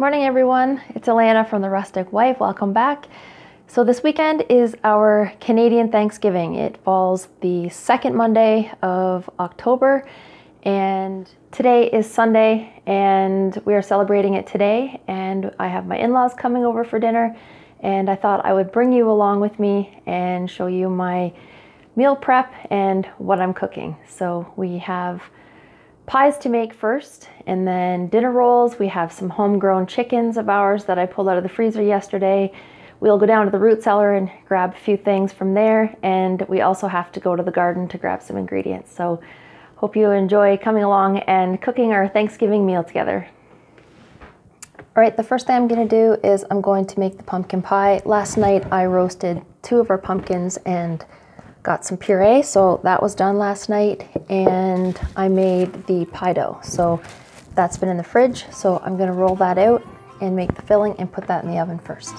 Morning everyone, it's Alana from The Rustic Wife. Welcome back. So this weekend is our Canadian Thanksgiving. It falls the second Monday of October and today is Sunday and we are celebrating it today, and I have my in-laws coming over for dinner and I thought I would bring you along with me and show you my meal prep and what I'm cooking. So we have pies to make first, and then dinner rolls. We have some homegrown chickens of ours that I pulled out of the freezer yesterday. We'll go down to the root cellar and grab a few things from there, and we also have to go to the garden to grab some ingredients. So hope you enjoy coming along and cooking our Thanksgiving meal together. All right, the first thing I'm gonna do is I'm going to make the pumpkin pie. Last night I roasted 2 of our pumpkins and got some puree, so that was done last night, and I made the pie dough. So that's been in the fridge, so I'm gonna roll that out and make the filling and put that in the oven first.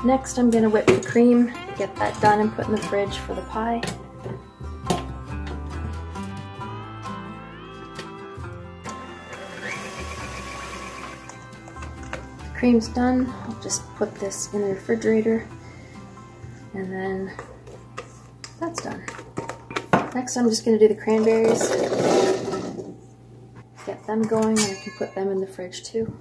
Next, I'm going to whip the cream, get that done and put in the fridge for the pie. The cream's done. I'll just put this in the refrigerator, and then that's done. Next, I'm just going to do the cranberries. Get them going, and I can put them in the fridge too.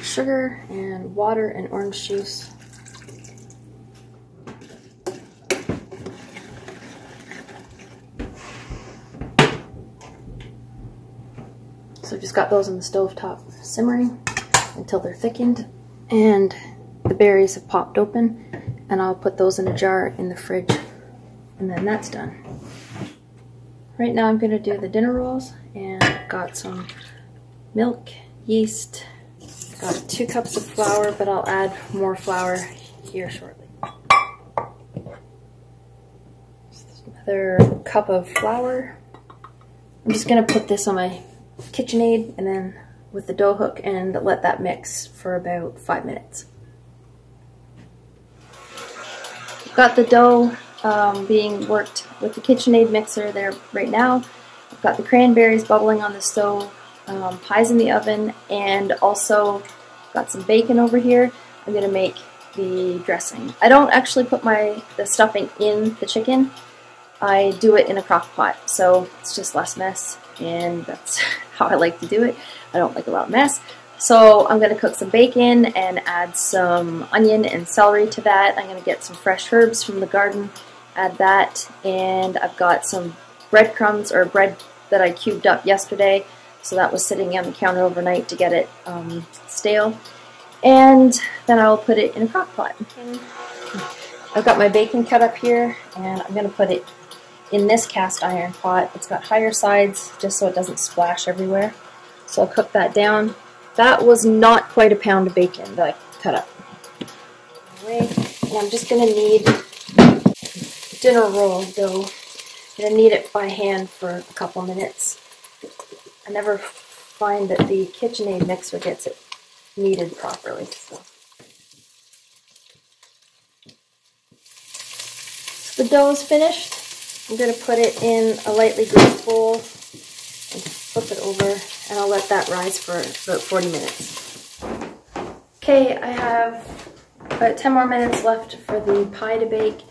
Sugar and water and orange juice. So just got those on the stove top simmering until they're thickened, and the berries have popped open, and I'll put those in a jar in the fridge, and then that's done. Right now I'm going to do the dinner rolls, and I've got some milk, yeast, got 2 cups of flour, but I'll add more flour here shortly. Another cup of flour. I'm just going to put this on my KitchenAid and then with the dough hook and let that mix for about 5 minutes. I've got the dough being worked with the KitchenAid mixer there right now. I've got the cranberries bubbling on the stove. Pies in the oven, and also got some bacon over here. I'm going to make the dressing. I don't actually put the stuffing in the chicken. I do it in a crock pot, so it's just less mess, and that's how I like to do it. I don't like a lot of mess. So I'm going to cook some bacon and add some onion and celery to that. I'm going to get some fresh herbs from the garden, add that, and I've got some breadcrumbs or bread that I cubed up yesterday. So that was sitting on the counter overnight to get it stale. And then I'll put it in a crock pot. I've got my bacon cut up here, and I'm going to put it in this cast iron pot. It's got higher sides just so it doesn't splash everywhere. So I'll cook that down. That was not quite a pound of bacon that I cut up. Anyway, and I'm just going to knead dinner roll dough. I'm going to knead it by hand for a couple minutes. I never find that the KitchenAid mixer gets it kneaded properly. So the dough is finished. I'm going to put it in a lightly greased bowl and flip it over, and I'll let that rise for about 40 minutes. Okay, I have about 10 more minutes left for the pie to bake,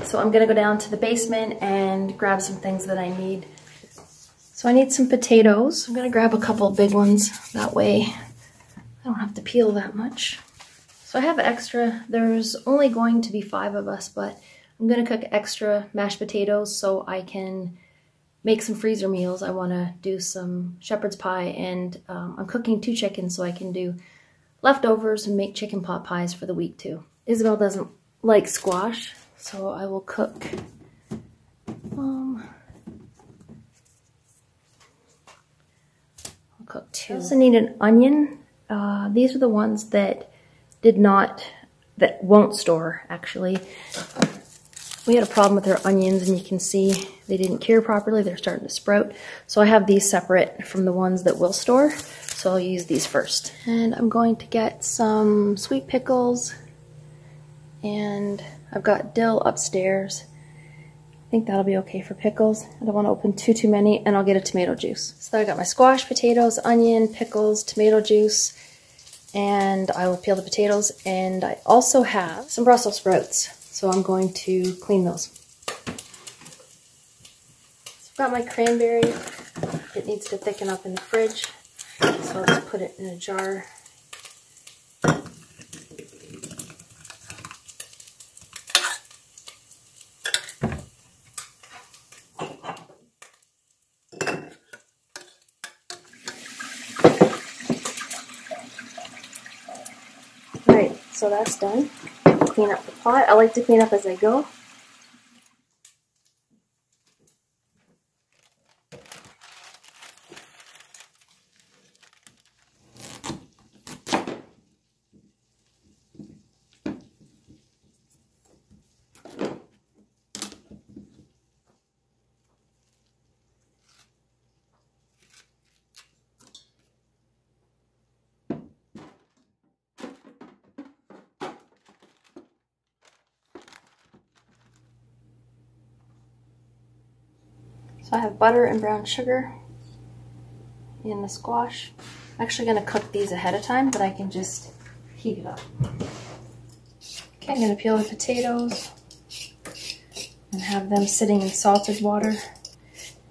so I'm going to go down to the basement and grab some things that I need. So I need some potatoes. I'm going to grab a couple big ones, that way don't have to peel that much. So I have extra. There's only going to be 5 of us, but I'm gonna cook extra mashed potatoes so I can make some freezer meals. I wanna do some shepherd's pie, and I'm cooking 2 chickens so I can do leftovers and make chicken pot pies for the week too. Isabel doesn't like squash, so I will cook I'll cook 2. I also need an onion. These are the ones that won't store, actually. We had a problem with our onions, and you can see they didn't cure properly. They're starting to sprout. So I have these separate from the ones that will store. So I'll use these first. And I'm going to get some sweet pickles, and I've got dill upstairs. I think that'll be okay for pickles. I don't want to open too many, and I'll get a tomato juice. So I got my squash, potatoes, onion, pickles, tomato juice, and I will peel the potatoes. And I also have some Brussels sprouts, so I'm going to clean those. So I've got my cranberry. It needs to thicken up in the fridge, so I'll just put it in a jar. Alright, so that's done. Clean up the pot. I like to clean up as I go. So I have butter and brown sugar in the squash. I'm actually going to cook these ahead of time, but I can just heat it up. Okay, I'm going to peel the potatoes and have them sitting in salted water,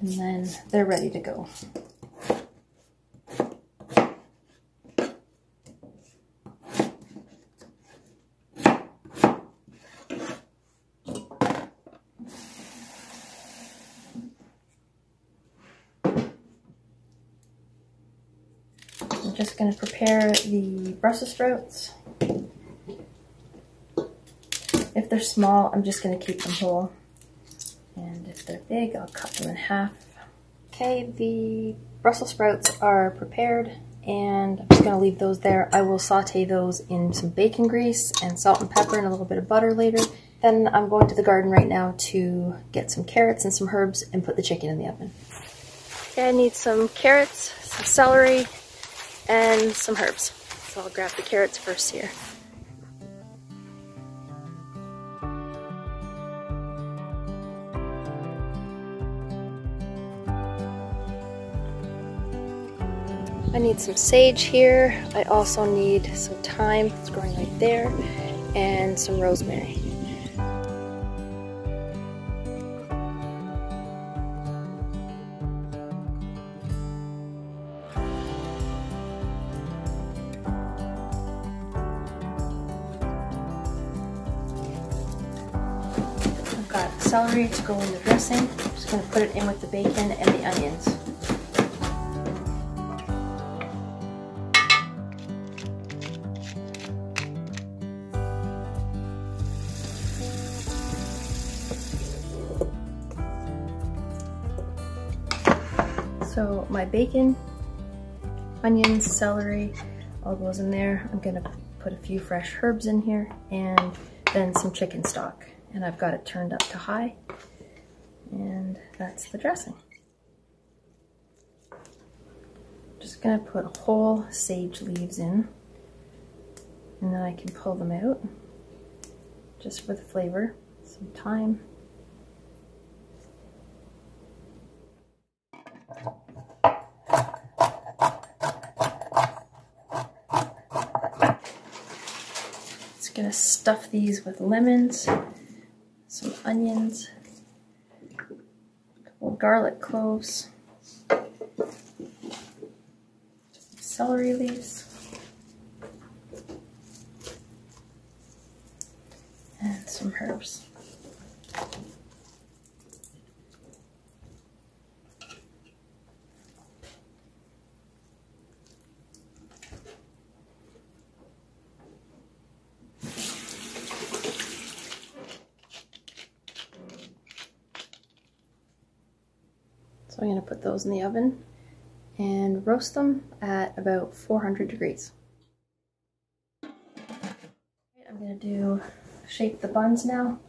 and then they're ready to go. I'm just going to prepare the Brussels sprouts. If they're small, I'm just going to keep them whole. And if they're big, I'll cut them in half. Okay, the Brussels sprouts are prepared, and I'm just going to leave those there. I will saute those in some bacon grease and salt and pepper and a little bit of butter later. Then I'm going to the garden right now to get some carrots and some herbs and put the chicken in the oven. Okay, I need some carrots, some celery, and some herbs. So I'll grab the carrots first here. I need some sage here. I also need some thyme, it's growing right there, and some rosemary. I've got celery to go in the dressing. I'm just going to put it in with the bacon and the onions. So my bacon, onions, celery, all goes in there. I'm gonna put a few fresh herbs in here and then some chicken stock. And I've got it turned up to high. And that's the dressing. Just gonna put whole sage leaves in, and then I can pull them out just for the flavor. Some thyme. Gonna stuff these with lemons, some onions, a couple of garlic cloves, celery leaves, some herbs. So I'm going to put those in the oven and roast them at about 400 degrees. I'm going to shape the buns now.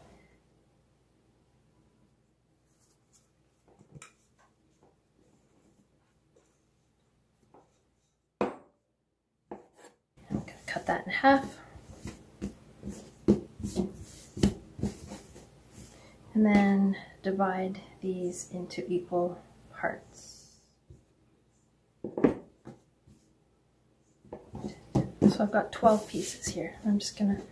I'm going to cut that in half. And then divide these into equal parts. So I've got 12 pieces here. I'm just gonna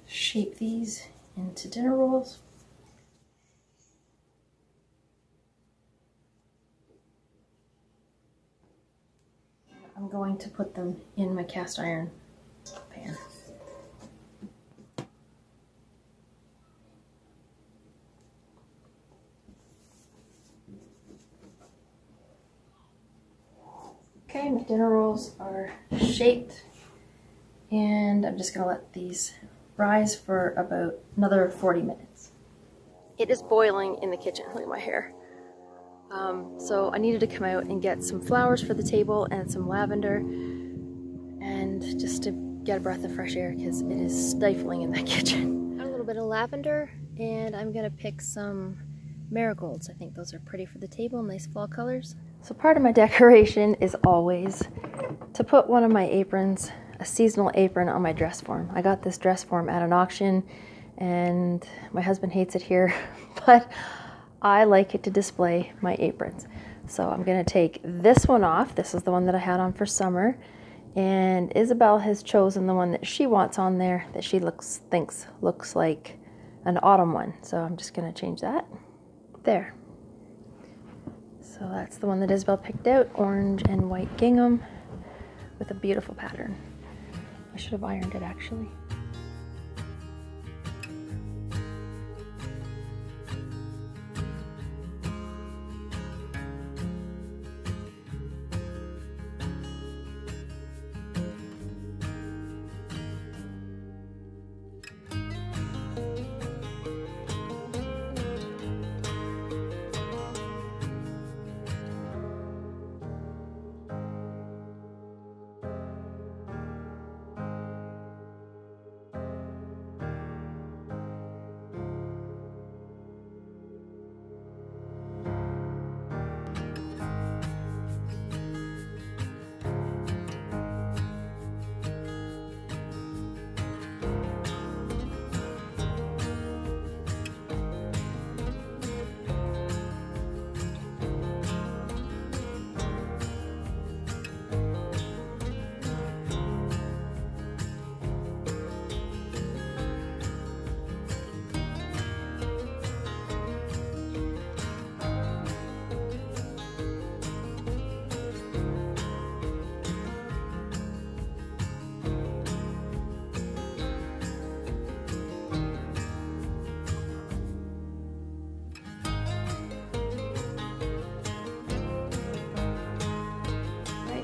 shape these into dinner rolls. I'm going to put them in my cast iron pan. Okay, my dinner rolls are shaped, and I'm just going to let these rise for about another 40 minutes. It is boiling in the kitchen. Look at my hair. So I needed to come out and get some flowers for the table and some lavender, and just to get a breath of fresh air because it is stifling in that kitchen. Got a little bit of lavender, and I'm going to pick some marigolds. I think those are pretty for the table, nice fall colors. So part of my decoration is always to put one of my aprons, a seasonal apron, on my dress form. I got this dress form at an auction, and my husband hates it here, but I like it to display my aprons. So I'm going to take this one off. This is the one that I had on for summer, and Isabel has chosen the one that she wants on there that she thinks looks like an autumn one. So I'm just going to change that. There. So that's the one that Isabel picked out, orange and white gingham with a beautiful pattern. I should have ironed it actually.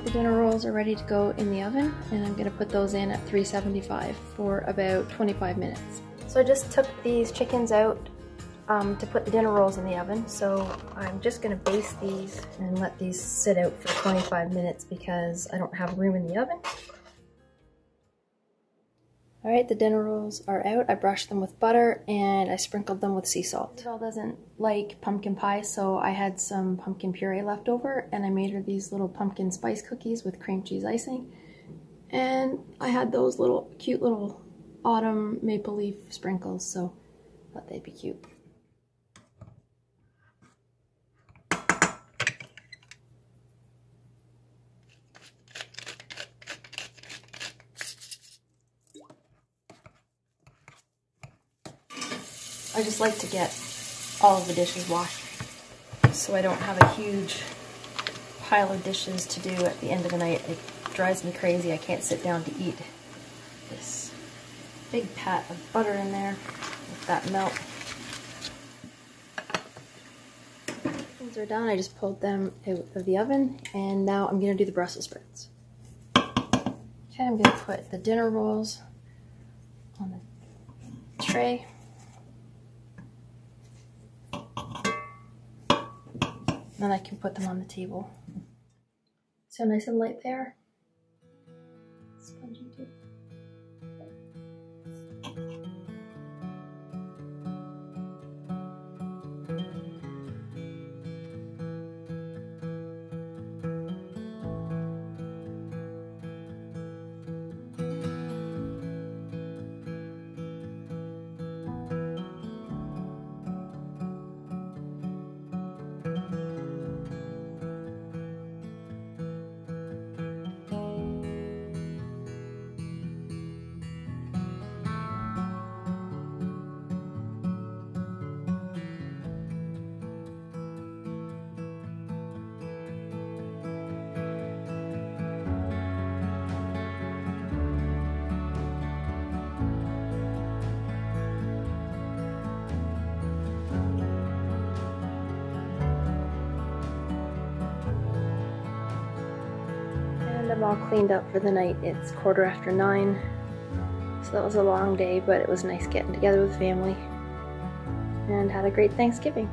The dinner rolls are ready to go in the oven, and I'm going to put those in at 375 for about 25 minutes. So I just took these chickens out to put the dinner rolls in the oven, so I'm just going to baste these and let these sit out for 25 minutes because I don't have room in the oven. Alright, the dinner rolls are out. I brushed them with butter and I sprinkled them with sea salt. Isabel doesn't like pumpkin pie, so I had some pumpkin puree left over and I made her these little pumpkin spice cookies with cream cheese icing. And I had those little cute little autumn maple leaf sprinkles, so I thought they'd be cute. I just like to get all of the dishes washed so I don't have a huge pile of dishes to do at the end of the night. It drives me crazy. I can't sit down to eat this big pat of butter in there with that melt. Things are done. I just pulled them out of the oven, and now I'm going to do the Brussels sprouts. Okay, I'm going to put the dinner rolls on the tray. Then I can put them on the table. So nice and light there. Spongy too. I'm all cleaned up for the night. It's 9:15, so that was a long day, but it was nice getting together with family and had a great Thanksgiving.